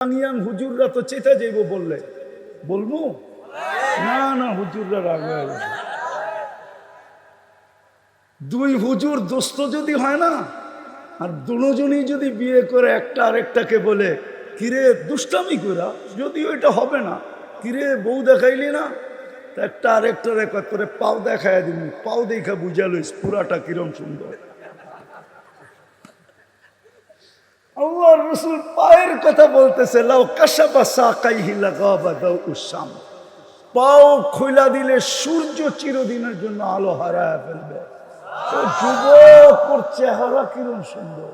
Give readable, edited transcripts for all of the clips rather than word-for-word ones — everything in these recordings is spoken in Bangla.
ইয়াং হুজুররা তো চেতা যাইব বললে বলবো না না হুজুররা রাগ হয়ে গেছে। দুই হুজুর দোস্ত যদি হয় না আর দুজনই যদি বিয়ে করে একটা আরেকটাকে বলে কিরে দুষ্টামি করা, যদিও এটা হবে না, কিরে বউ দেখাইলি না, তা একটা আরেকটার করে পাও দেখায় দিবি, পাও দেখা বুঝালইস পুরাটা কিরম সুন্দর। আল্লাহ রসুল পায়ের কথা বলতেছে, লাউ কাশাফা সাকাইহি লাগাবা দাউস শাম, পাও খোলা দিলে সূর্য চিরদিনের জন্য আলো হারায় ফেলবে। তো যুবক ওর চেহারা কিরম সুন্দর।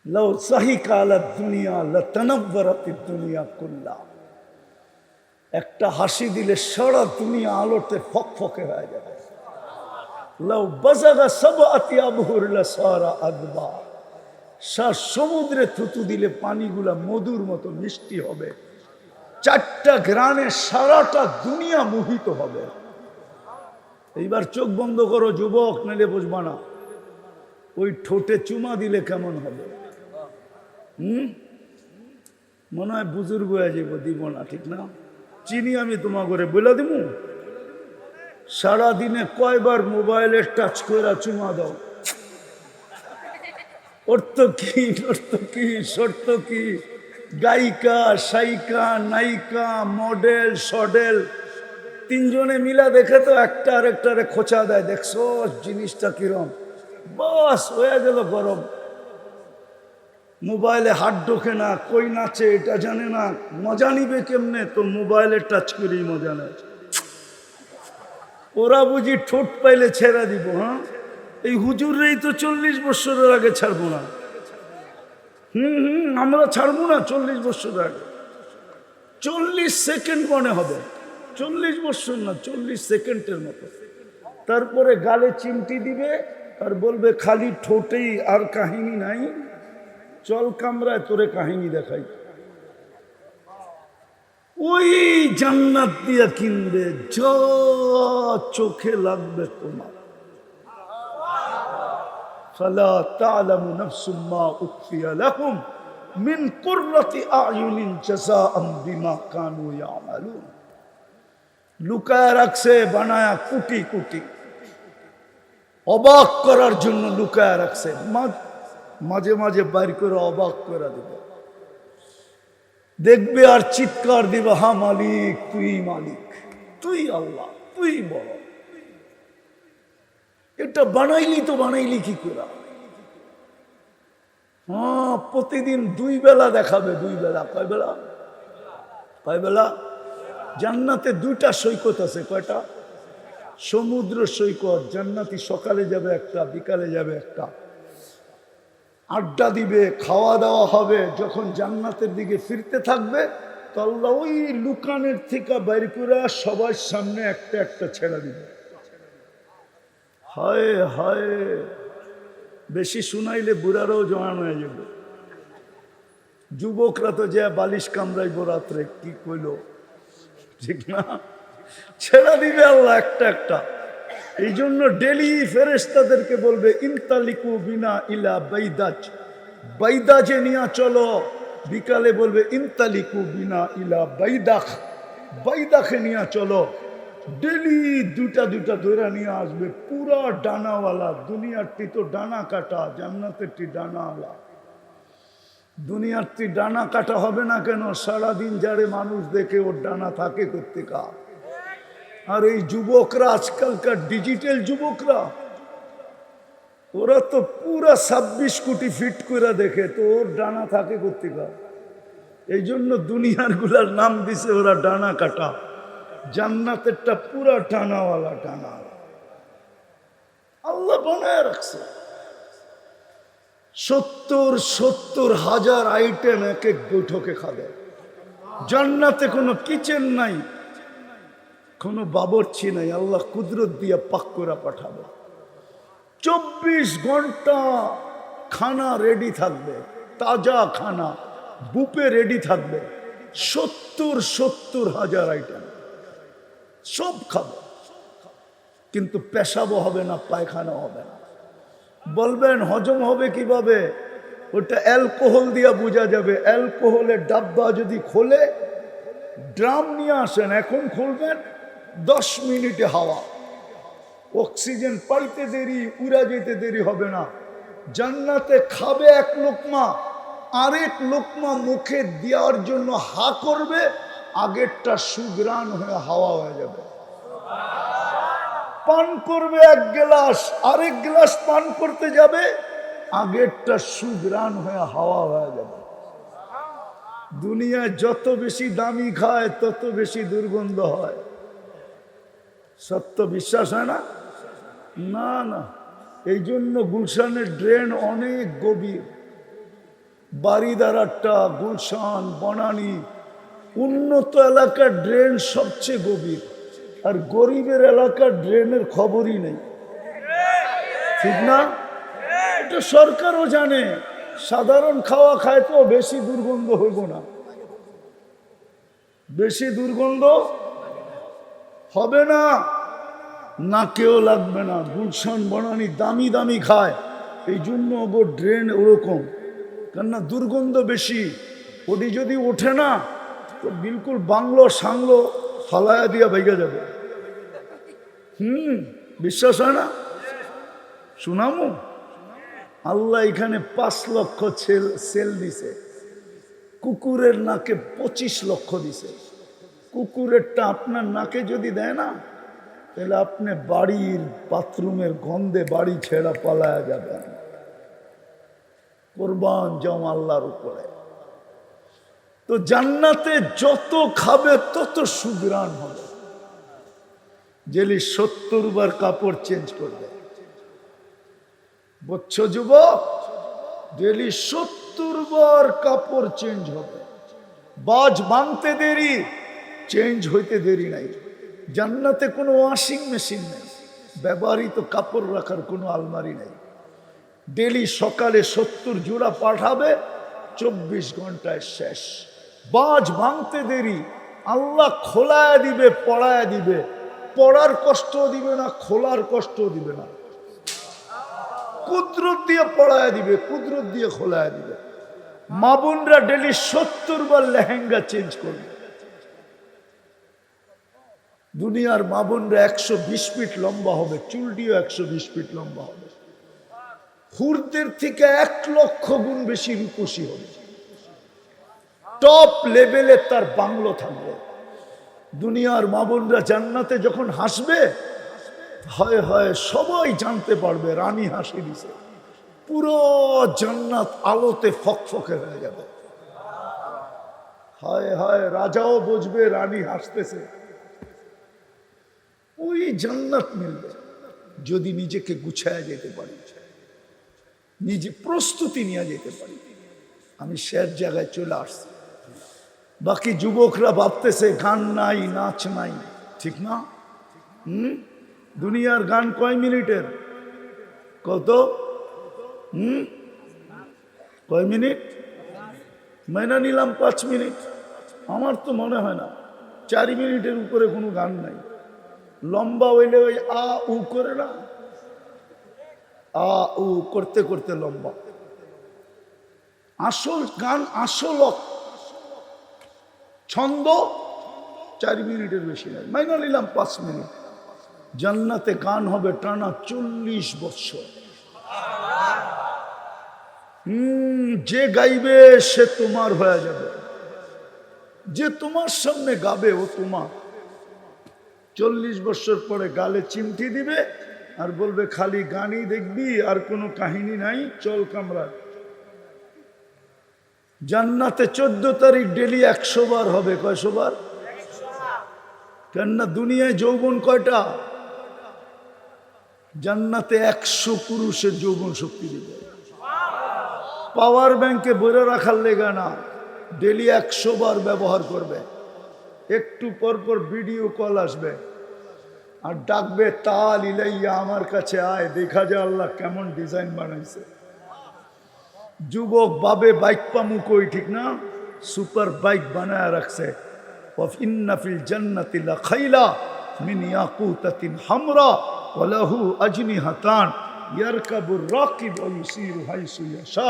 লাউ সাহিকা আলা দুনিয়া লাতানাব্বারাতিদ দুনিয়া কুল্লা, একটা হাসি দিলে সারা দুনিয়া আলোতে ফকফকে হয়ে যাবে। লাউ বাজাগা সাবআতি আবহুর লাসারা আদবা, সমুদ্রে থুতু দিলে পানিগুলা মধুর মতো মিষ্টি হবে। চারটা ঘ্রাণে সারাটা দুনিয়া মোহিত হবে। এইবার চোখ বন্ধ করো যুবক, নাইলে বুঝবা না। ওই ঠোঁটে চুমা দিলে কেমন হবে? মনে হয় বুজুর্গ হয়ে যাবো, দিব না, ঠিক না? চিনি আমি তোমার করে বলে দিব। সারাদিনে কয়বার মোবাইলের টাচ করে চুমা দাও? অর্থ কি, অর্থ কি, শর্ত কি? গায়িকা, সাইকা, নায়িকা, মডেল, সডেল তিনজনে মিলা দেখে তো একটা আরেকটারে খোঁচা দেয়, দেখছো জিনিসটা কিরম, বাস হয়ে গেল গরম। মোবাইলে হাত ঢোকে না, কই নাচে এটা জানে না, মজা নিবে কেমনে? তো মোবাইলে টাচ করেই মজা নেয়। ওরা বুঝি ঠোঁট পাইলে ছেড়া দিব। হ্যাঁ, এই হুজুররাই তো 40 বছরের আগে ছাড়বো না। আমরা ছাড়বো না 40 বছর আগে। 40 সেকেন্ড মনে হবে, 40 বছর না, 40 সেকেন্ডের মতো। তারপরে গালে চিমটি দিবে আর বলবে খালি ঠোঁটেই, আর কাহিনী নাই, চল কামরায় তোরে কাহিনী দেখাই। ওই জান্নাত দিয়া কিনবে যা চোখে লাগবে তোমার। ফালা তা'লামু নাফসুম মা উখফিয়া লাহুম মিন কুররাতি আ'য়ুনিন জাযাআম বিমা কানু ইয়ামালুন। লুকায় রাখছে বানায়া কোটি কোটি, অবাক করার জন্য লুকায় রাখছে। মাঝে মাঝে বাইর করে অবাক করে দিবে, দেখবে আর চিৎকার দিবে, হা মালিক, তুই মালিক, তুই আল্লাহ, তুই বড়। এটা বানাইলি তো বানাইলি কি করে? হ্যাঁ, প্রতিদিন 2 বেলা দেখাবে, 2 বেলা। কয় বেলা? কয় বেলা? জান্নাতে 2টা সৈকত আছে। কয়টা? সমুদ্র সৈকত। জান্নাতি সকালে যাবে একটা, বিকালে যাবে একটা, আড্ডা দিবে, খাওয়া দাওয়া হবে। যখন জান্নাতের দিকে ফিরতে থাকবে তো আল্লাহ ওই লুকানের থেকে বাইর করে সবার সামনে একটা একটা ছেড়ে দিবে। হায় হায়, বেশি শুনাইলে বুড়ারাও জওয়ান হয়ে যাবে। যুবকরা তো যে বালিশ কামড়াইব রাত্রে, কি কইল, ঠিক না? ছেড়ে দিবে আল্লাহ একটা একটা। এই জন্য ডেলি ফেরেশতাদেরকে বলবে ইনতালিকু বিনা ইলা বাইদাজ, বাইদাজে নিয়ে চলো। বিকালে বলবে ইনতালিকু বিনা ইলা বাইদাখ, বাইদাখে নিয়ে চলো। ডেলি 2টা 2টা ধরে নিয়ে আসবে, পুরা ডানাওয়ালা। দুনিয়ারটি তো ডানা কাটা, জান্নাতেরটি ডানাওয়ালা। দুনিয়ারটি ডানা কাটা হবে না কেন? সারাদিন যারে মানুষ দেখে ওর ডানা থাকে কোত্থেকা। আর এই যুবকরা, আজকালকার ডিজিটাল যুবকরা, ওরা তো পুরা 26 কোটি ফিট করে দেখে, তো ওর ডানা থাকে কোত্থেকা? এই জন্য দুনিয়ার গুলার নাম দিছে ওরা ডানা কাটা। জান্নাতেরটা পুরা ডানাওয়ালা, ডানা আল্লাহ বানায় রাখছে। 70 হাজার আইটেম এক এক বৈঠকে খাবে। জান্নাতে কোনো কিচেন নাই, কোনো বাবরচি নাই, আল্লাহ কুদরত দিয়ে পাক করে পাঠাবে। 24 ঘন্টা খানা রেডি থাকবে, তাজা খানা, বুফে রেডি থাকবে। 70 হাজার আইটেম, সব খাবে। কিন্তু পেশাবও হবে না, পায়খানা হবে না। বলবেন হজম হবে কিভাবে? ওটা অ্যালকোহল দিয়ে বোঝা যাবে। অ্যালকোহলের ডাব্বা যদি খোলে, ড্রাম নিয়ে আসেন, এখন খুলবেন 10 মিনিটে হাওয়া, অক্সিজেন পাইতে দেরি, উড়া যেতে দেরি হবে না। জান্নাতে খাবে এক লোকমা, আরেক লোকমা মুখে দেওয়ার জন্য হা করবে, আগেরটা সুগ্রাণ হয়ে হাওয়া হয়ে যাবে। পান করবে এক গ্লাস, আরেক গ্লাস পান করতে যাবে, আগেরটা সুগ্রাণ হয়ে হাওয়া হয়ে যাবে। দুনিয়ায় যত বেশি দামি খায় তত বেশি দুর্গন্ধ হয়। সত্য বিশ্বাস হয় না? না না, এই জন্য গুলশানের ড্রেন অনেক গভীর। বাড়িদারাটা, গুলশান, বনানী, উন্নত এলাকার ড্রেন সবচেয়ে গভীর, আর গরিবের এলাকার ড্রেনের খবরই নেই। ঠিক না? এটা সরকারও জানে। সাধারণ খাওয়া খায় তো বেশি দুর্গন্ধ হইব না, বেশি দুর্গন্ধ হবে না, নাকেও লাগবে না। গুলশান, বনানী দামি দামি খায়, এই জন্য ওর ড্রেন ওরকম, কেননা দুর্গন্ধ বেশি। ওটি যদি ওঠে না তো বিলকুল বাংলো সাংলো ফালায়া দিয়া ভেঙে যাবে। বিশ্বাস হয় না? শুনামো, আল্লাহ এখানে 5 লক্ষ সেল দিছে, কুকুরের নাকে 25 লক্ষ দিছে। কুকুরেরটা আপনার নাকে যদি দেয় না, তাহলে আপনি বাড়ির বাথরুমের গন্ধে বাড়ি ছেড়া পালায়া যাবেন। কোরবান যাও আল্লাহর উপরে। তো জান্নাতে যত খাবে তত সুগ্রাণ হবে। জেলি 70 বার কাপড় চেঞ্জ করবে। বুঝছো যুবক? ডেলি 70 বার কাপড় চেঞ্জ হবে। বাজ ভাঙতে দেরি, চেঞ্জ হইতে দেরি নাই। জান্নাতে কোনো ওয়াশিং মেশিন নেই, ব্যবহৃত কাপড় রাখার কোনো আলমারি নেই। ডেলি সকালে 70 জোড়া পাঠাবে, 24 ঘন্টায় শেষ। বাজ ভাঙতে দেরি, আল্লাহ খোলায় দিবে, পড়ায় দিবে। পড়ার কষ্ট দিবে না, খোলার কষ্ট দিবে না, কুদরত দিয়ে পড়ায় দিবে, কুদরত দিয়ে খোলায় দিবে। মা বোনরা ডেলি 70 বার লেহেঙ্গা চেঞ্জ করবে। দুনিয়ার মা বোনরা 120 ফিট লম্বা হবে, চুলটিও 120 ফিট লম্বা হবে। হুরদের থেকে 1 লক্ষ গুণ বেশি রূপসী হবে। টপ লেভেলে তার বাংলো থাকবে। দুনিয়ার মা বোনরা জান্নাতে যখন হাসবে, হয় হয় সবাই জানতে পারবে রানী হাসি দিছে। পুরো জান্নাত আলোতে ফকফকে হয়ে যাবে। হয় হয় রাজাও বুঝবে রানী হাসতেছে। ওই জান্নাত মিলবে যদি নিজেকে গুছায় যেতে পারি, নিজে প্রস্তুতি নিয়ে যেতে পারি। আমি শেষ জায়গায় চলে আসছি। বাকি যুবকরা ভাবতেছে গান নাই, নাচ নাই, ঠিক না? দুনিয়ার গান কয় মিনিটের? কত? কয় মিনিট? মাইনা নিলাম 5 মিনিট। আমার তো মনে হয় না 4 মিনিটের উপরে কোনো গান নাই। লম্বা হইলে ওই আ উ করে না, আ উ করতে করতে লম্বা। আসল গান, আসল ছন্দ 4 মিনিটের বেশি নাই। মাইনা নিলাম 5 মিনিট। জান্নাতে গান হবে টানা 40 বছর। যে গাইবে সে তোমার হয়ে যাবে, যে তোমার সামনে গাবে ও তোমার। 40 বছর পরে গালে চিমটি দিবে আর বলবে খালি গানই দেখবি, আর কোনো কাহিনী নাই, চল কামরা। জান্নাতে 14 তারিখ ডেলি 100 বার হবে। কয়শো বার? কেননা দুনিয়ায় যৌবন কয়টা? জান্নাতে 100 পুরুষের যৌবন শক্তি দিবে। পাওয়ার ব্যাংকে বইরে রাখার লেগা না, ডেলি 100 বার ব্যবহার করবে। একটু পর পর ভিডিও কল আসবে আর ডাকবে, তাল ইলাইয়া, আমার কাছে আয়, দেখা যায় আল্লাহ কেমন ডিজাইন বানাইছে। যুবক বাবে বাইক পামু কই, ঠিক না? সুপার বাইক বানায় রাখছে। ইন্না ফিল জান্নাতি লাখাইলা মিন ইয়াকুতাতিন হামরা ওয়া লাহু আজনিহাতান ইয়ারকাবুর রাকিব ওয়া ইউসিরু হাইসু ইয়াশা।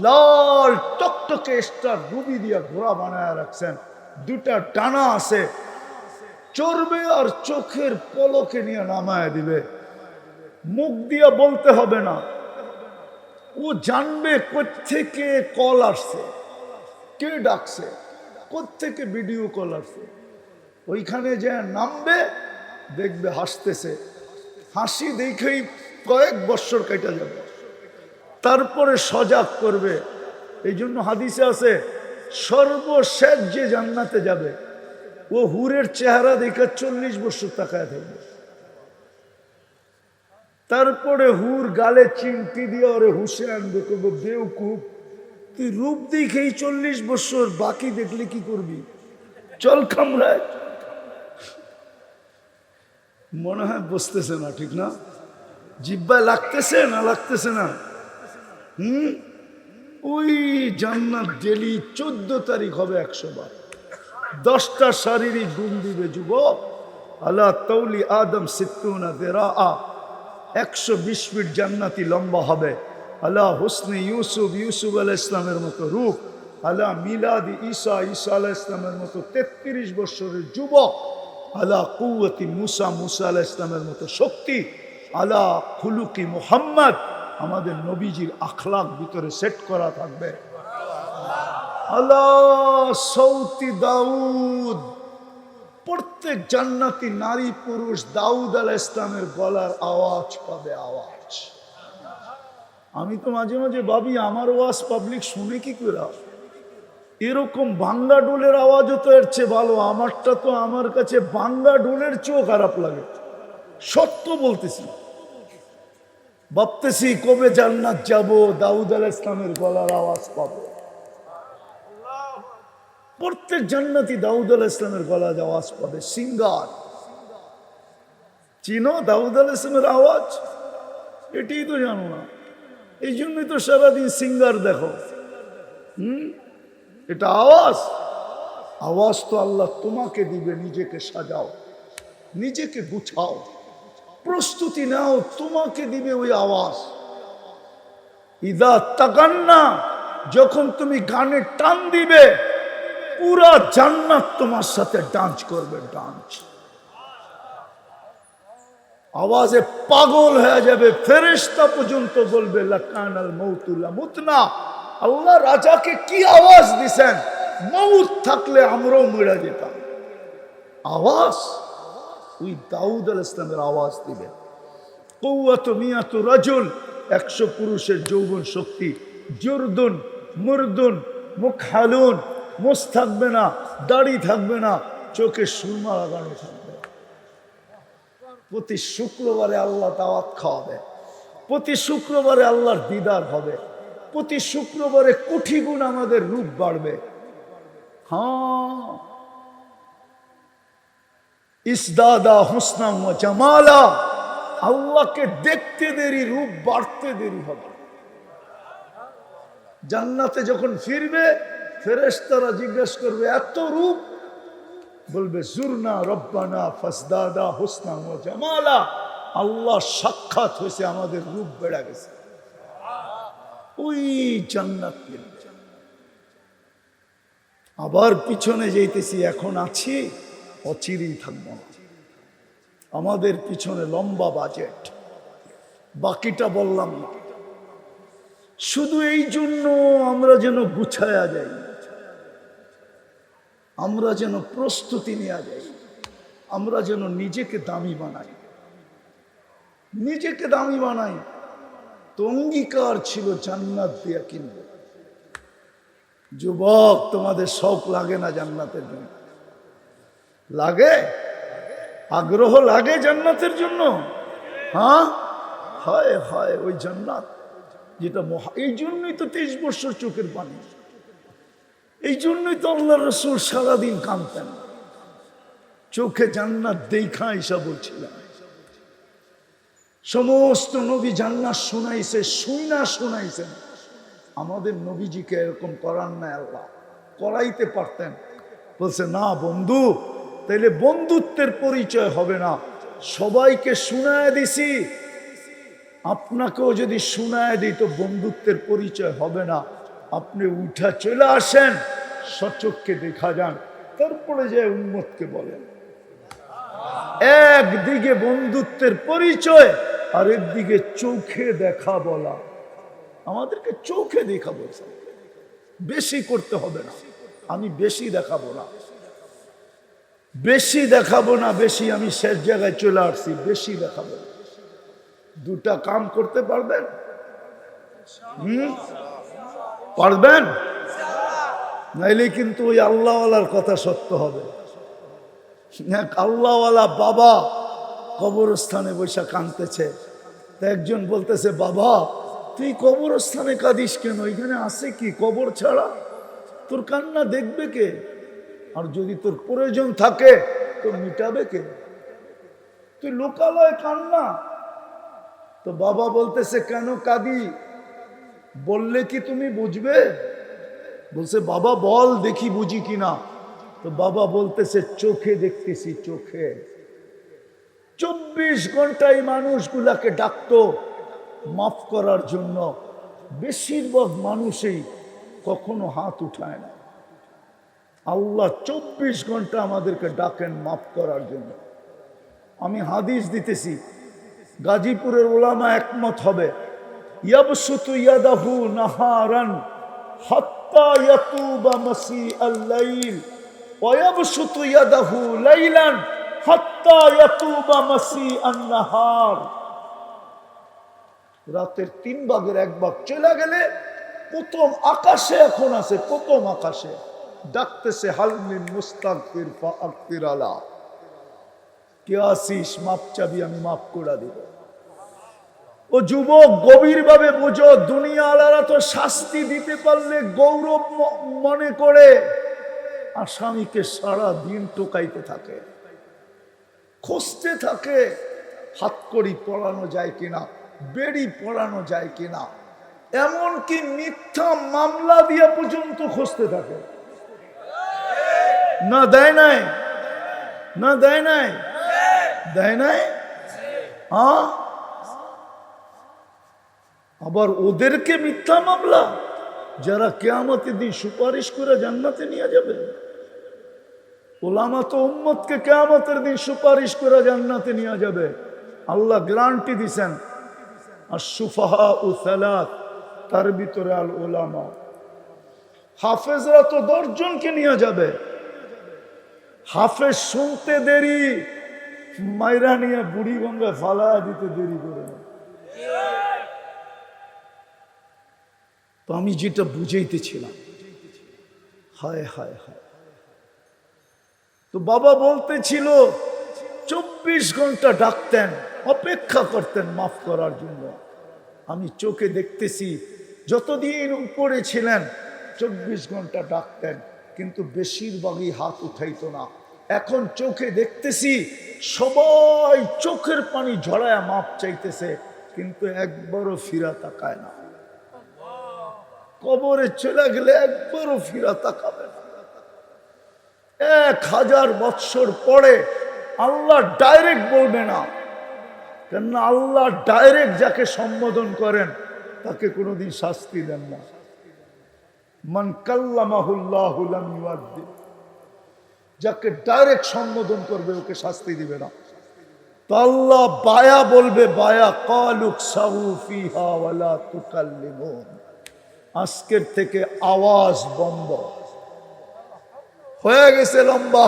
লাল টকটকে স্টার রুবি দিয়া ঘোড়া বানায় রাখছেন, দুটা ডানা আছে, চড়বে আর চোখের পলকে নিয়ে নামায় দিবে। মুখ দিয়া বলতে হবে না, ও জানবে কোত্থেকে কল আসছে, কে ডাকছে, কোত্থেকে ভিডিও কল আসছে। ওইখানে যে নামবে দেখবে হাসতেছে, হাসি দেখেই কয়েক বৎসর কেটে যাবে, তারপরে সজাগ করবে। এই জন্য হাদিসে আছে সর্বশেষ যে জান্নাতে যাবে ও হুরের চেহারা দেখে 40 বছর তাকায় থাকবে। তারপরে হুর গালে চিমটি দিয়ে ওরে হুসে আনবে, করবো বেউকুফ, তুই রূপ দেখেই 40 বছর, বাকি দেখলে কি করবি, চল কামড়ায়। মনে হয় বুঝতেছে না, ঠিক না? জিব্বায় লাগতেছে না, লাগতেছে না? ওই জান্নাত ডেলি 14 তারিখ হবে 100 বার, 10টা শারীরিক গুণ দিবে যুবক। আলা তৌলি আদম সিত্তুনা দেরা, 120 ফিট জান্নাতি লম্বা হবে। আলা হুসনে ইউসুফ, ইউসুফ আলাইহিস ইসলামের মতো রূপ। আলা মিলাদি ঈসা, ঈসা আলাইহিস ইসলামের মতো 33 বছরের যুবক। আলা কুওয়াতি মুসা, মুসা আলাইহিস ইসলামের মতো শক্তি। আলা খুলুকি মুহাম্মদ, আমাদের নবীজির আখলাক ভিতরে সেট করা থাকবে। আলা সৌতি দাউদ, প্রত্যেক জান্নাতি নারী পুরুষ দাউদ আলাইহিস ইসলামের গলার আওয়াজ পাবে, আওয়াজ। আমি তো মাঝে মাঝে ভাবি আমার ওয়াজ পাবলিক শুনে কি করে? এরকম ভাঙ্গা ডোলের আওয়াজও তো এর চেয়ে ভালো। আমারটা তো আমার কাছে ভাঙ্গা ডোলের চেয়েও খারাপ লাগে, সত্য বলতেছি। ভাবতেছি কবে জান্নাত যাব, দাউদ আলাইহিস ইসলামের গলার আওয়াজ পাবো। প্রত্যেক জান্নাতি দাউদ আলাইহিস ইসলামের গলার আওয়াজ পাবে। সিঙ্গার চিনো দাউদ আলাইহিস ইসলামের আওয়াজ? এটাই তো জানো না, এই জন্যই তো সারাদিন সিঙ্গার দেখো। এটা আওয়াজ, আওয়াজ তো আল্লাহ তোমাকে দিবে। নিজেকে সাজাও, নিজেকে গুছাও, প্রস্তুতি নাও, তোমাকে দিবে ওই আওয়াজ। ইদা তাগান্না, যখন তুমি গানে টান দিবে পুরা জান্নাত তোমার সাথে ডান্স করবে, ডান্স। আওয়াজে পাগল হয়ে যাবে, ফেরেশতা পর্যন্ত বলবে লাকানাল মাউতু লামুতনা। আল্লাহ রাজাকে কি আওয়াজ দিছেন, মউত থাকলে আমরাও মরে যেতাম। আওয়াজ ওই দাউদ আলাইহিস ইসলামের আওয়াজ দিবে। কুওয়াতু মিয়াতু রাজুল, 100 পুরুষের যৌবন শক্তি। জুরদুন মুরদুন মুখহালুন, মুছ থাকবে না, দাড়ি থাকবে না, চোখে সুরমা লাগানো থাকবে। প্রতি শুক্রবারে আল্লাহ দাওয়াত খাওয়াবে, প্রতি শুক্রবারে আল্লাহর দিদার হবে, প্রতি শুক্রবারে কোটি গুণ আমাদের রূপ বাড়বে। হ্যাঁ, ইসদাদা হুসনা ওয়া জামালা, আল্লাহকে দেখতে দেরি, রূপ বাড়তে দেরি হবে। জান্নাতে যখন ফিরবে ফেরেশতারা জিজ্ঞেস করবে এত রূপ, বলবে জুরনা রব্বানা ফাসদাদা হুসনা ওয়া জামালা, আল্লাহ সাক্ষাৎ হয়েছে, আমাদের রূপ বেড়ে গেছে। ওই জান্নাত মিলবে। আবার পিছনে যাইতেছি, এখন আছি, অচিরেই থাকবো না। আমাদের পিছনে লম্বা বাজেট, বাকিটা বললাম না। শুধু এই জন্য আমরা যেন গুছায়া যাই, আমরা যেন প্রস্তুতি নেওয়া যাই, আমরা যেন নিজেকে দামি বানাই, নিজেকে দামি বানাই। তো অঙ্গীকার ছিল জান্নাত দিয়া কিনবো। যুবক, তোমাদের শখ লাগে না জান্নাতের জন্য? লাগে? আগ্রহ লাগে জান্নাতের জন্য? হ্যাঁ, হয় হয়। ওই জান্নাত যেটা এই জন্যই তো 23 বছর চোখের পানি, এই জন্যই তো আল্লাহ রাসূল সারাদিন কাঁদতেন। চোখে জান্নাত দেখা ঈশা বলছিলেন। সমস্ত নবী জান্নাত শুনাইছে, শুনাইছেন। আমাদের নবীজিকে এরকম করার নাই, আল্লাহ করাইতে পারতেন। বলছে না বন্ধু, তাইলে বন্ধুত্বের পরিচয় হবে না। সবাইকে শুনায় দিছি, আপনাকেও যদি শুনায় দিই তো বন্ধুত্বের পরিচয় হবে না। আপনি উঠা চলে আসেন, সচক্ষে দেখা যান, তারপরে যে উম্মতকে বলেন। একদিকে বন্ধুত্বের পরিচয়, আর একদিকে চোখে দেখা বলা। আমাদেরকে চোখে দেখা বলছে, বেশি করতে হবে না। আমি বেশি দেখাবো না, বেশি দেখাবো না, বেশি আমি শেষ জায়গায় চলে আসছি, বেশি দেখাবো না। দুটা কাম করতে পারবেন? পারবেন? নাইলে কিন্তু ওই আল্লাহওয়ালার কথা সত্য হবে। এক আল্লাহওয়ালা বাবা কবরস্থানে বৈশা কাঁদতেছে। তা একজন বলতেছে, বাবা তুই কবরস্থানে কাঁদিস কেন? এখানে আছে কি কবর ছাড়া? তোর কান্না দেখবে কে? আর যদি তোর প্রয়োজন থাকে তো মিটাবে কে? তুই লোকালয় কান্না। তো বাবা বলতেছে, কেন কাঁদি? বললে কি তুমি বুঝবে? বলছে, বাবা বল দেখি বুঝি কিনা। তো বাবা বলতেছে, চোখে দেখতেছি, চোখে। 24 ঘন্টায় মানুষগুলাকে ডাকতো মাফ করার জন্য, বেশিরভাগ মানুষই কখনো হাত উঠায় না। আল্লাহ 24 ঘন্টা আমাদেরকে ডাকেন মাফ করার জন্য। আমি হাদিস দিতেছি, গাজীপুরের ওলামা একমত হবে, ইয়াবসুতু ইয়াদাহু নাহারান হাত্তা ইয়াতুবা মাসিআল লাইল ওয়া ইয়াবসুতু ইয়াদাহু লাইলান হাত্তা ইয়াতুবা মাসিআন নাহার। রাতের 3 ভাগের 1 ভাগ চলে গেলে প্রথম আকাশে এখন আছে, প্রথম আকাশে ডাকতেছে, হালমিন মুস্তাগফির ফাগফির আলা, কে আসিস মাপ চাবি, আমি মাফ করে দিব। ও যুবক, গভীর ভাবে বুঝো, দুনিয়া আলারা তো শাস্তি দিতে পারলে গৌরব মনে করে আসামিকে সারা দিন টোকাইতে থাকে, খুঁজতে থাকে হাতকড়ি পড়ানো যায় কিনা, বেড়ি পড়ানো যায় কিনা, এমনকি মিথ্যা মামলা দিয়ে পর্যন্ত খুঁজতে থাকে। না দেয় নাই? না দেয় নাই? দেয় নাই? হ্যাঁ, আবার ওদেরকে মিথ্যা মামলা, যারা কিয়ামতের দিন সুপারিশ করে জান্নাতে নিয়ে যাবে। ওলামা তো উম্মতকে কিয়ামতের দিন সুপারিশ করে জান্নাতে নিয়ে যাবে, আল্লাহ গ্যারান্টি দিছেন। আর সুফাহাউ সালাত, তার ভিতরে আল ওলামা। হাফেজরা তো 10 জনকে নিয়ে যাবে। হাফেজ শুনতে দেরি, মাইরা নিয়ে বুড়ি গঙ্গায় ফালা দিতে দেরি করে না। তো আমি যেটা বুঝাইতেছিলাম, হায় হায় হায়। তো বাবা বলতেছিল 24 ঘন্টা ডাকতেন, অপেক্ষা করতেন মাফ করার জন্য। আমি চোখে দেখতেছি, যতদিন উপরে ছিলেন 24 ঘন্টা ডাকতেন, কিন্তু বেশিরভাগই হাত উঠাইতো না। এখন চোখে দেখতেছি সবাই চোখের পানি ঝরায় মাপ চাইতেছে, কিন্তু একবারও ফিরা তাকায় না। কবরে চলে গেলে একবারও ফিরা তাকাবে না। 1000 বৎসর পরে আল্লাহ ডাইরেক্ট বলবে না, কেননা আল্লাহ ডাইরেক্ট যাকে সম্বোধন করেন তাকে কোনোদিন শাস্তি দেন না। মান কাল্লামাহুল্লাহু লাম ইউআদ্দিব, যাকে ডাইরেক্ট সম্বোধন করবে ওকে শাস্তি দিবে না। তো আল্লাহ বায়া বলবে, বায়া কালুক সাউ ফিহা ওয়ালা তুকাল্লিমুন, আজকের থেকে আওয়াজ বন্ধ হয়ে গেছে, লম্বা।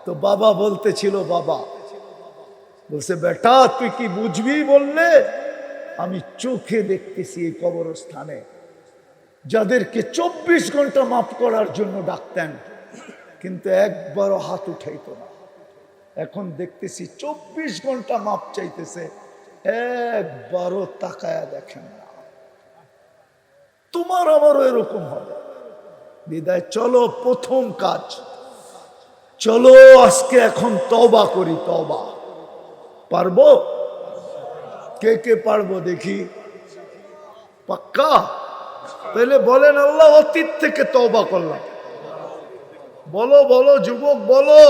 তো বাবা বলতেছিল, বাবা বলছে, বেটা তুই কি বুঝবি? বললে আমি চোখে দেখতেছি এই কবরস্থানে যাদেরকে 24 ঘন্টা মাফ করার জন্য ডাকতেন, কিন্তু একবারও হাত উঠাইতো না। এখন দেখতেছি 24 ঘন্টা মাপ চাইতেছে, একবারও তাকায়া দেখেন না। তোমার আমারও এরকম হবে। বিদায় চলো, প্রথম কাজ চলো আজকে এখন তওবা করি। তওবা পারবো? কে কে পারবো দেখি? পাক্কা? তাহলে বলেন, আল্লাহ অতীত থেকে তওবা করলাম। বলো বলো যুবক, বলো,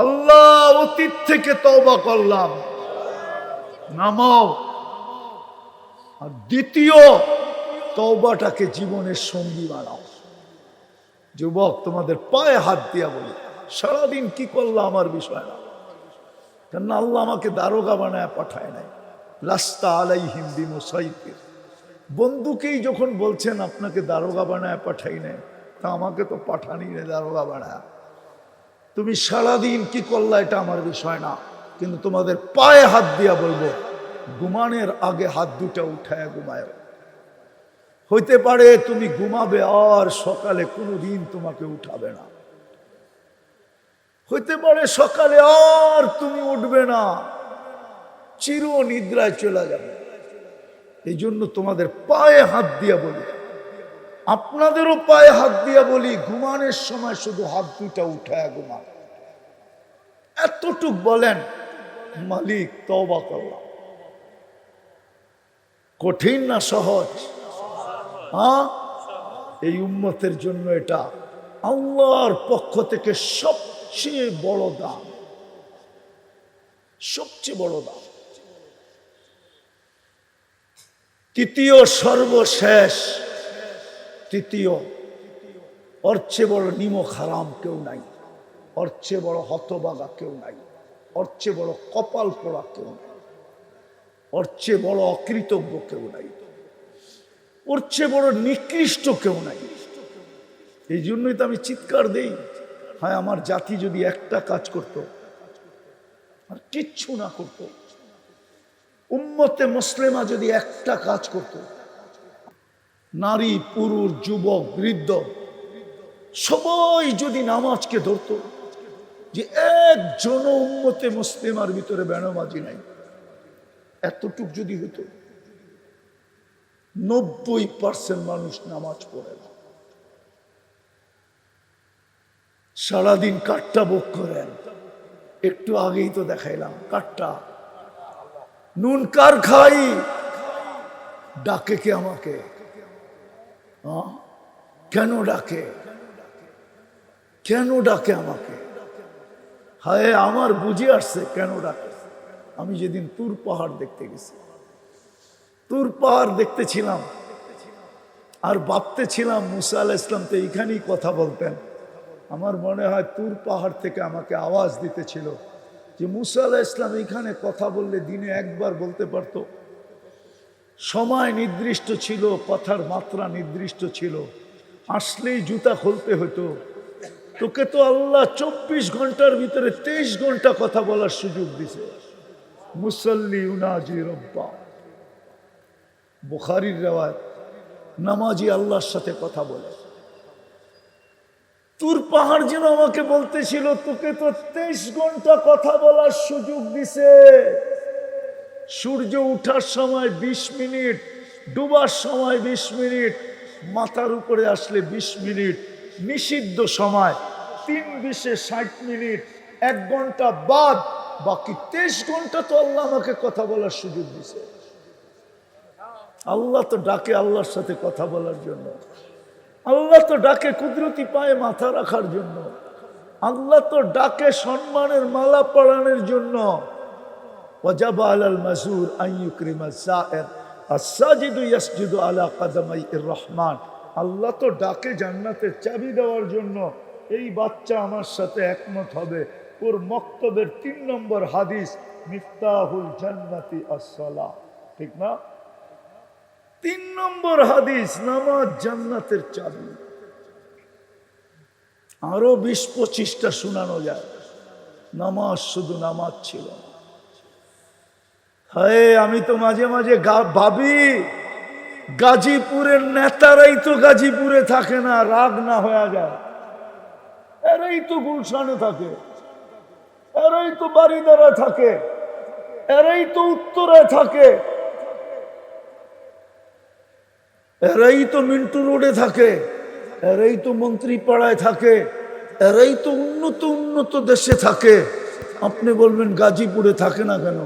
আল্লাহ অতীত থেকে তওবা করলাম। নামাও। আর দ্বিতীয়, তওবাটাকে জীবনের সঙ্গী বানাও। যুবক, তোমাদের পায়ে হাত দিয়া বলি, সারাদিন কি করলা আমার বিষয় না, কেননা আল্লাহ আমাকে দারোগা বানায় পাঠায় নাই। লাস্তা আলাইহিম বিমুসাইতির। বন্ধুকেই যখন বলছেন আপনাকে দারোগা বানায় পাঠাই নাই, তা আমাকে তো পাঠানি রে দারোগা বানায়। তুমি সারাদিন কি করলা এটা আমার বিষয় না, কিন্তু তোমাদের পায়ে হাত দিয়া বলবো, ঘুমানোর আগে হাত দুটা উঠায় ঘুমায়। হইতে পারে তুমি ঘুমাবে আর সকালে কোনোদিন তোমাকে উঠাবে না, হইতে পারে সকালে আর তুমি উঠবে না, চির নিদ্রায় চলে যাবে। এই জন্য তোমাদের পায়ে হাত দিয়া বলি, আপনাদেরও পায়ে হাত দিয়া বলি, ঘুমানোর সময় শুধু হাত দুটা উঠায় ঘুমান। এতটুক বলেন, মালিক তওবা করলাম। কঠিন না সহজ? হ্যাঁ, এই উম্মতের জন্য এটা আল্লাহর পক্ষ থেকে সবচেয়ে বড় দান, সবচেয়ে বড় দান। তৃতীয় সর্বশেষ, তৃতীয়, ওর চেয়ে বড় নিমক হারাম কেউ নাই, ওর চেয়ে বড় হতবাগা কেউ নাই, ওর চেয়ে বড় কপাল পোড়া কেউ নাই, ওর চেয়ে বড় অকৃতজ্ঞ কেউ নাই, ওর চেয়ে বড় নিকৃষ্ট কেউ নাই। এই জন্যই তো আমি চিৎকার দেই, হ্যাঁ আমার জাতি যদি একটা কাজ করত, আর কিচ্ছু না করত, উম্মতে মুসলিমা যদি একটা কাজ করত, নারী পুরুষ যুবক বৃদ্ধ সবাই যদি নামাজকে ধরত, যে একজন উম্মতে মুসলিমার ভিতরে বেনামাজি নাই, এতটুক যদি হতো, 90% মানুষ নামাজ পড়ে না, সারাদিন কাঠটা ভোগ করেন। একটু আগেই তো দেখাইলাম কাঠটা, নুন কার খাই, ডাকে কে আমাকে? কেন ডাকে? কেন ডাকে আমাকে? হায় আমার বুঝে আসছে কেন ডাকে। আমি যেদিন তুর পাহাড় দেখতে গেছি, তুর পাহাড় দেখতেছিলাম আর ভাবতেছিলাম মুসা আলাইহিস সালাম তো এইখানেই কথা বলতেন। আমার মনে হয় তুর পাহাড় থেকে আমাকে আওয়াজ দিতেছিল যে মুসা আলাইহিস সালাম এইখানে কথা বললে দিনে একবার বলতে পারত, সময় নির্দিষ্ট ছিল, কথার মাত্রা নির্দিষ্ট ছিল, আসলেই জুতা খুলতে হতো। তোকে তো আল্লাহ 24 ঘন্টার ভিতরে 23 ঘন্টা কথা বলার সুযোগ দিছে। মুসল্লি উনাজি রব্বা, বুখারীর রিওয়ায়াত, নামাজি আল্লাহর সাথে কথা বলে। তুর পাহাড় যেন আমাকে বলতেছিল, তোকে তো 23 ঘন্টা কথা বলার সুযোগ দিছে। সূর্য উঠার সময় 20 মিনিট, ডুবার সময় 20 মিনিট, মাথার উপরে আসলে 20 মিনিট, নিষিদ্ধ সময় 3-20-এ 60 মিনিট, 1 ঘন্টা বাদ বাকি 23 ঘন্টা তো আল্লাহ আমাকে কথা বলার সুযোগ দিছে। আল্লাহ তো ডাকে আল্লাহর সাথে কথা বলার জন্য, আল্লাহ তো ডাকে কুদরতি পায়ে মাথা রাখার জন্য, আল্লাহ তো ডাকে সম্মানের মালা পরানোর জন্য। ওয়াজাবা আলাল মাজুর আন ইউকরিমা সায়ের, আস-সাজিদু ইয়াসজুদু আলা কাদামাইর রহমান। আল্লাহ তো ডাকে জান্নাতের চাবি দেওয়ার জন্য। এই বাচ্চা আমার সাথে একমত হবে, ওর মক্তবের 3 নম্বর হাদিস, মিফতাহুল জান্নাতি আস-সালাহ, ঠিক না? 3 নম্বর হাদিস, নামাজ জান্নাতের চাবি। আরো 20-25টা শোনানো যায়, নামাজ শুধু নামাজ ছিল না। হায়, আমি তো মাঝে মাঝে ভাবি, গাজীপুরের নেতারাই তো গাজীপুরে থাকে না, রাগ না হয়ে যায়। এরাই তো গুলশানে থাকে, এরাই তো বারিদারা থাকে, এরাই তো উত্তরায় থাকে, এরাই তো মিন্টু রোডে থাকে, এরাই তো মন্ত্রী পাড়ায় থাকে, এরাই তো উন্নত উন্নত দেশে থাকে। আপনি বলবেন গাজীপুরে থাকে না কেন?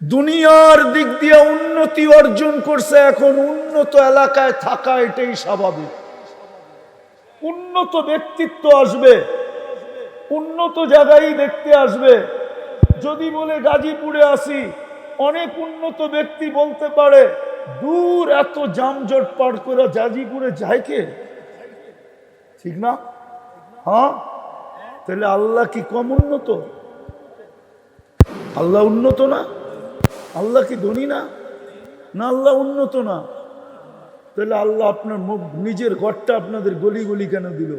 দুনিয়ার দিক দিয়ে উন্নতি অর্জন করছে, এখন উন্নত এলাকায় থাকা এটাই স্বাভাবিক। উন্নত ব্যক্তিত্ব আসবে, উন্নত জায়গায় দেখতে আসবে। যদি বলে গাজীপুরে আসি, অনেক উন্নত ব্যক্তি বলতে পারে দূর এত জামজট পার করে জাজিপুরে যায় কে? ঠিক না? হ্যাঁ, তাহলে আল্লাহ কি কম উন্নত? আল্লাহ উন্নত না? আল্লাহ কি ধনী না? না আল্লাহ উন্নত না? তাহলে আল্লাহ আপনার নিজের ঘরটা আপনাদের গলি গলি কেন দিল?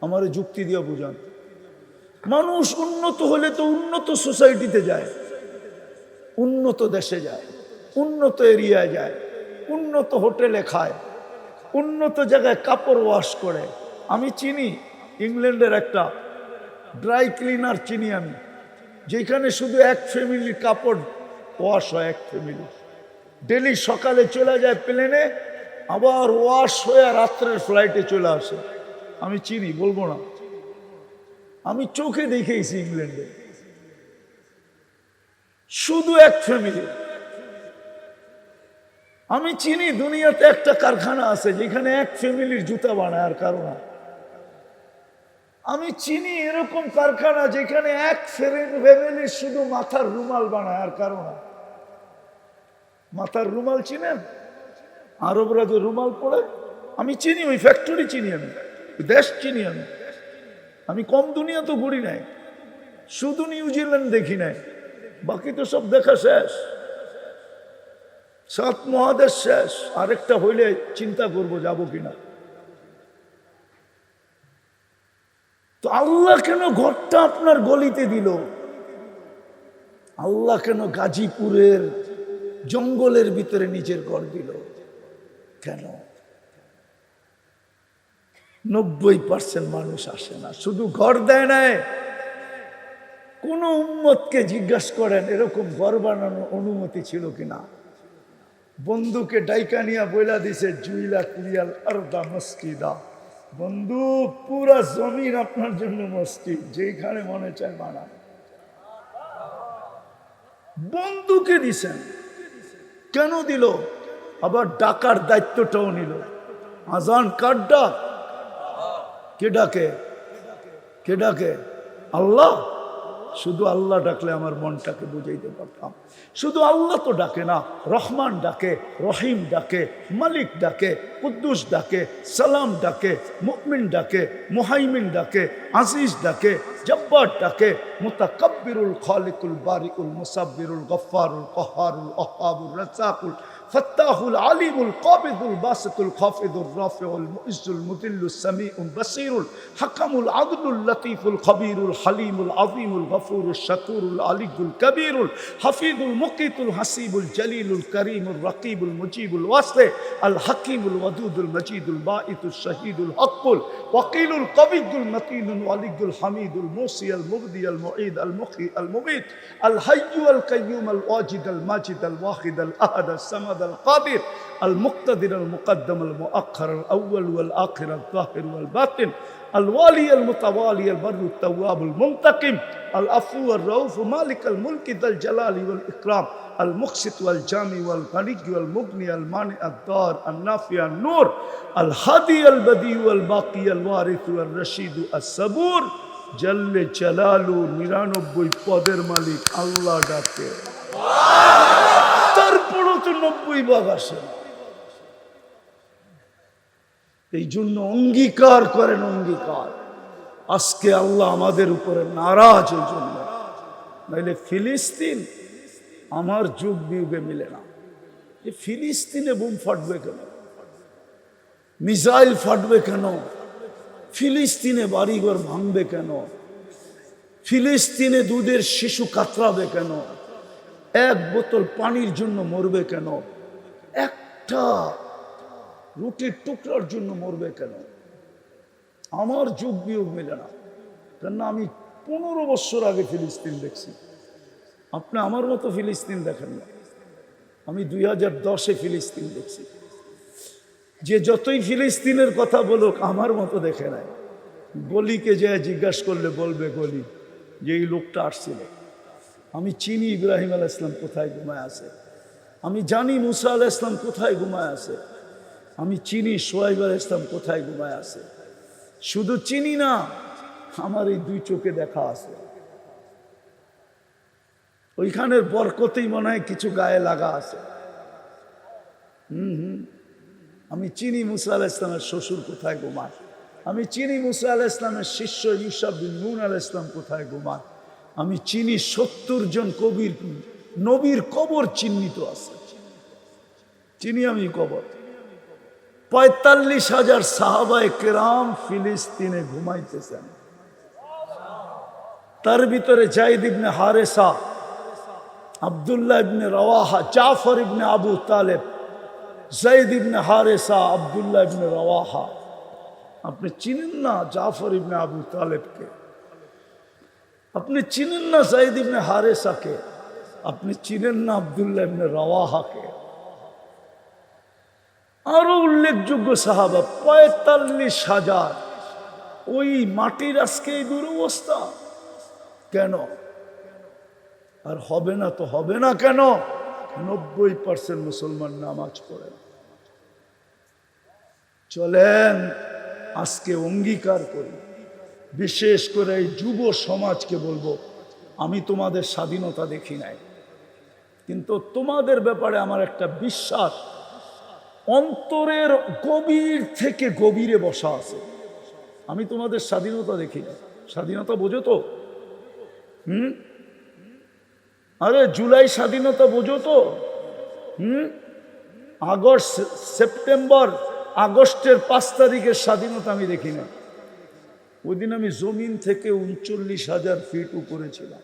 আমার যুক্তি দিয়ে বুঝান। মানুষ উন্নত হলে তো উন্নত সোসাইটিতে যায়, উন্নত দেশে যায়, উন্নত এরিয়ায় যায়, উন্নত হোটেলে খায়, উন্নত জায়গায় কাপড় ওয়াশ করে। আমি চিনি ইংল্যান্ডের একটা ড্রাই ক্লিনার চিনি আমি, যেখানে শুধু এক ফ্যামিলির কাপড় ওয়াশ হয়, এক ফ্যামিলি ডেলি সকালে চলে যায় প্লেনে, আবার ওয়াশ হয়ে রাত্রের ফ্লাইটে চলে আসে। আমি চিনি, বলবো না, আমি চোখে দেখেছি ইংল্যান্ডে শুধু এক ফ্যামিলি। আমি চিনি দুনিয়াতে একটা কারখানা আছে যেখানে এক ফ্যামিলির জুতা বানায় আর কারো না। আমি চিনি এরকম কারখানা যেখানে এক ফ্যামিলির শুধু মাথার রুমাল বানায় আর কারো না। মাথার রুমাল চিনেন? আরবরা যে রুমাল পরে, আমি চিনি, ওই ফ্যাক্টরি চিনি, আমি দেশ চিনি। আমি কম দুনিয়া তো ঘুরি নাই, শুধু নিউজিল্যান্ড দেখি নাই, বাকি তো সব দেখা শেষ। 7 মহাদেশ শেষ, আরেকটা হইলে চিন্তা করব যাব কিনা। তো আল্লাহ কেন ঘরটা আপনার গলিতে দিল? আল্লাহ কেন গাজীপুরের জঙ্গলের ভিতরে নিজের ঘর দিল? কেন? 90% মানুষ আসে না, শুধু ঘর দেয় নাই। কোন উম্মতকে জিজ্ঞাসা করেন এরকম ঘর বানানোর অনুমতি ছিল কিনা? বন্ধুকে ডাইকা নিয়া বইলা দিছে জুইলা কুলিয়াল আরদা মসজিদা, বন্ধু পুরা জমিন আপনার জন্য মসজিদ, যেখানে মনে চায় বানান। বন্ধুকে দিছেন, কেন দিল? আবার ডাকার দায়িত্বটাও নিল। আজান কার ডাক? কে ডাকে? কে ডাকে? আল্লাহ। শুধু আল্লাহ ডাকলে আমার মনটাকে বুঝাইতে পারতাম। শুধু আল্লাহ তো ডাকে না, রহমান ডাকে, রহিম ডাকে, মালিক ডাকে, কুদ্দুস ডাকে, সালাম ডাকে, মুমিন ডাকে, মুহাইমিন ডাকে, আজিজ ডাকে, জব্বার ডাকে, মুতাকাব্বিরুল খালিকুল বারিকুল মুসাব্বিরুল গফফারুল কহ্হারুল ওয়াহ্হাবুর রাজ্জাকুল ফাত্তাহুল আলিমুল কাবিদুল বাসিতুল খাফিদুর রাফিউল মুইজ্জুল মুদিল্লুস সামিউল বাসীরুল হাকামুল আদলুল লতীফুল খবীরুল হালিমুল আযীমুল গফুরুশ শাকুরুল আলিয়ুল কবীরুল হাফিজুল মুকিতুল হাসিবুল জলিলুল করিমুল রকিবুল মুজিবুল ওয়াসি আল হাকিমুল ওয়াদুদুল মজিদুল বাঈতুশ শহীদুল হকুল ওয়াকিলুল কবিয়ুল মতিনুল ওয়ালিয়ুল হামিদুল মুসি আল মুবদি আল মুঈদ আল মুখি আল মুমীত আল হাইয়্যু আল কাইয়্যুম আল ওয়াজিদ আল মাজিদ আল ওয়াহিদ আল আহাদ আল সামাদ القادر المقتدر المقدم المؤخر الأول والآخر الظاهر والباطن الوالي المتوالي البر التواب المنتقم العفو الرؤوف مالك الملك ذا الجلال والإكرام المقسط والجامع والغني والمغني المانع الضار النافع النور الهادي البديع والباقي الوارث والرشيد الصبور جل جلاله 99 পদের মালিক আল্লাহ ডাকে, তারপরও তো 90 ভাগ আসে। এই জন্য অঙ্গীকার করেন, অঙ্গীকার। আজকে আল্লাহ আমাদের উপরে নারাজ, এই জন্য। নাইলে ফিলিস্তিন আমার যুগ বিয়োগে মিলে না। এই ফিলিস্তিনে বুম ফাটবে কেন? মিসাইল ফাটবে কেন? ফিলিস্তিনে বাড়িঘর ভাঙবে কেন? ফিলিস্তিনে দুধের শিশু কাতরাবে কেন? এক বোতল পানির জন্য মরবে কেন? একটা রুটির টুকরার জন্য মরবে কেন? আমার যুগ বিয়োগ মেলে না। কেননা আমি 15 বছর আগে ফিলিস্তিন দেখছি, আপনি আমার মতো ফিলিস্তিন দেখেন না। আমি 2010-এ ফিলিস্তিন দেখছি। যে যতই ফিলিস্তিনের কথা বলুক আমার মতো দেখে নাই। গলিকে যে জিজ্ঞাসা করলে বলবে গলি যে এই লোকটা আসছিল। আমি চিনি ইব্রাহিম আলাইহিস সালাম কোথায় ঘুমায় আছে, আমি জানি মুসা আলাইহিস সালাম কোথায় ঘুমায় আছে, আমি চিনি সোহাইব আলাইহিস সালাম কোথায় ঘুমায় আছে। শুধু চিনি না, আমার এই 2 চোখে দেখা আছে। ওইখানের বরকতেই মনে হয় কিছু গায়ে লাগা আছে। আমি চিনি মুসা আলাইহিস সালামের শ্বশুর কোথায় ঘুমায়, আমি চিনি মুসা আলাইহিস সালামের শিষ্য ইউসা বিন নূন আলাইহিস সালাম কোথায় ঘুমায়, আমি চিনি 70 জন কবির নবীর কবর চিহ্নিত আছে, চিনি আমি কবর। 45,000 সাহাবায়ে কেরাম ফিলিস্তিনে ঘুমাইতেছেন, তার ভিতরে যায়েদ ইবনে হারেসা, আব্দুল্লাহ ইবনে রওয়াহা, জাফর ইবনে আবু তালেব, যায়েদ ইবনে হারেসা, আব্দুল্লাহ ইবনে রওয়াহা। আপনি চিনেন না জাফর ইবনে আবু তালেবকে, আপনি চিনেন না যায়েদ ইবনে হারেসাকে, আপনি চিনেন না আব্দুল্লাহ ইবনে রওয়াহাকে। আরো উল্লেখযোগ্য সাহাবা 45,000। ওই মাটির আজকে এই দুরবস্থা কেন? আর হবে না তো হবে না কেন? 90% মুসলমান নামাজ পড়ে। চলেন আজকে অঙ্গীকার করি, বিশেষ করে এই যুব সমাজকে বলবো, আমি তোমাদের স্বাধীনতা দেখি নাই, কিন্তু তোমাদের ব্যাপারে আমার একটা বিশ্বাস অন্তরের গভীর থেকে গভীরে বসা আছে। আমি তোমাদের স্বাধীনতা দেখি না। স্বাধীনতা বোঝো তো? আরে জুলাই স্বাধীনতা বোঝো তো? আগস্ট, সেপ্টেম্বর, আগস্টের 5 তারিখের স্বাধীনতা আমি দেখি না। ওই দিন আমি জমিন থেকে 39,000 ফিট উপরে ছিলাম।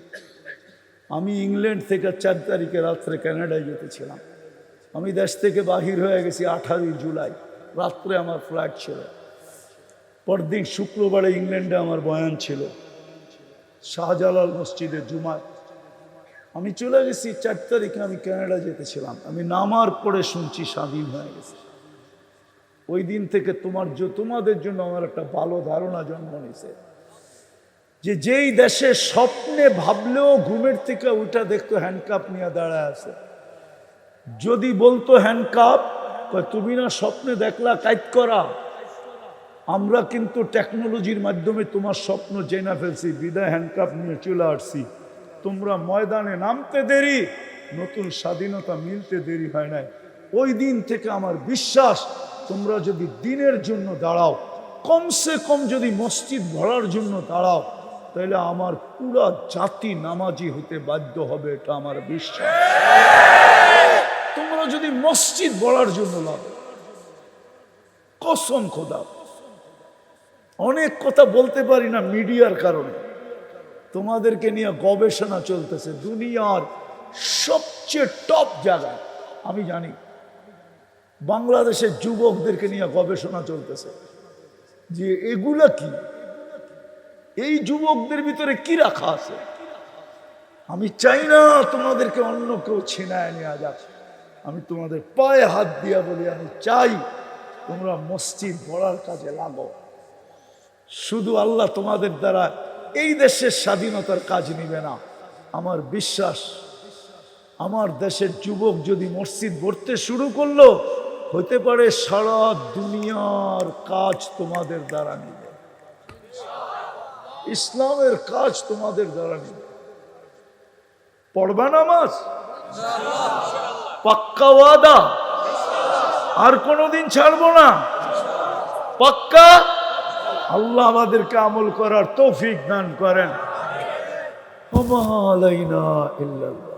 আমি ইংল্যান্ড থেকে 4 তারিখে রাত্রে কানাডায় যেতেছিলাম। আমি দেশ থেকে বাহির হয়ে গেছি 18 জুলাই রাত্রে, আমার ফ্লাইট ছিল। পরদিন শুক্রবারে ইংল্যান্ডে আমার বয়ান ছিল শাহজালাল মসজিদে জুমায়। আমি চলে গেছি 4 তারিখে, আমি কানাডা যেতেছিলাম। আমি নামার পরে শুনছি স্বাধীন হয়ে গেছে। ওই দিন থেকে তোমাদের জন্য আমার একটা ভালো ধারণা জন্ম নিয়েছে যে যেই দেশে স্বপ্নে ভাবলেও ঘুমের থেকে ওইটা দেখতো হ্যান্ডকাপ নিয়ে দাঁড়ায় আছে। যদি বলতো হ্যান্ডকাপ, তুমি না স্বপ্নে দেখলা কাইট করা, আমরা কিন্তু টেকনোলজির মাধ্যমে তোমার স্বপ্ন জেনে ফেলছি, বিদায় হ্যান্ডকাপ নিয়ে চলে আসছি। তোমরা ময়দানে নামতে দেরি, নতুন স্বাধীনতা মিলতে দেরি হয় নাই। ওই দিন থেকে আমার বিশ্বাস, তোমরা যদি দিনের জন্য দাঁড়াও, কমসে কম যদি মসজিদ ভরার জন্য দাঁড়াও, তাহলে আমার পুরা জাতি নামাজি হতে বাধ্য হবে, এটা আমার বিশ্বাস। তোমরা যদি মসজিদ ভরার জন্য লাগো, কসম খোদা। অনেক কথা বলতে পারি না মিডিয়ার কারণে। তোমাদেরকে নিয়ে গবেষণা চলতেছে দুনিয়ার সবচেয়ে টপ জায়গায়। আমি জানি বাংলাদেশের যুবকদেরকে নিয়ে গবেষণা চলতেছে যে এগুলা কি, এই যুবকদের ভিতরে কি রাখা আছে। আমি চাই না তোমাদেরকে অন্য কেউ ছিনায় নেওয়া যাক। আমি তোমাদের পায়ে হাত দিয়া বলি, আমি চাই তোমরা মসজিদ গড়ার কাজে লাগো। শুধু আল্লাহ তোমাদের দ্বারা এই দেশের স্বাধীনতার কাজ নিবে না। আমার বিশ্বাস, আমার দেশের যুবক যদি মসজিদ গড়তে শুরু করলো, হতে পারে সারা দুনিয়ার কাজ তোমাদের দ্বারা নিবে, ইসলামের কাজ তোমাদের দ্বারা নিবে। পড়বা নামাজ, পাক্কা ওয়াদা, আর কোনোদিন ছাড়বো না, পাক্কা। আল্লাহ আমাদেরকে আমল করার তৌফিক দান করেন। ওয়া মা আলাইনা ইল্লাল্লাহ।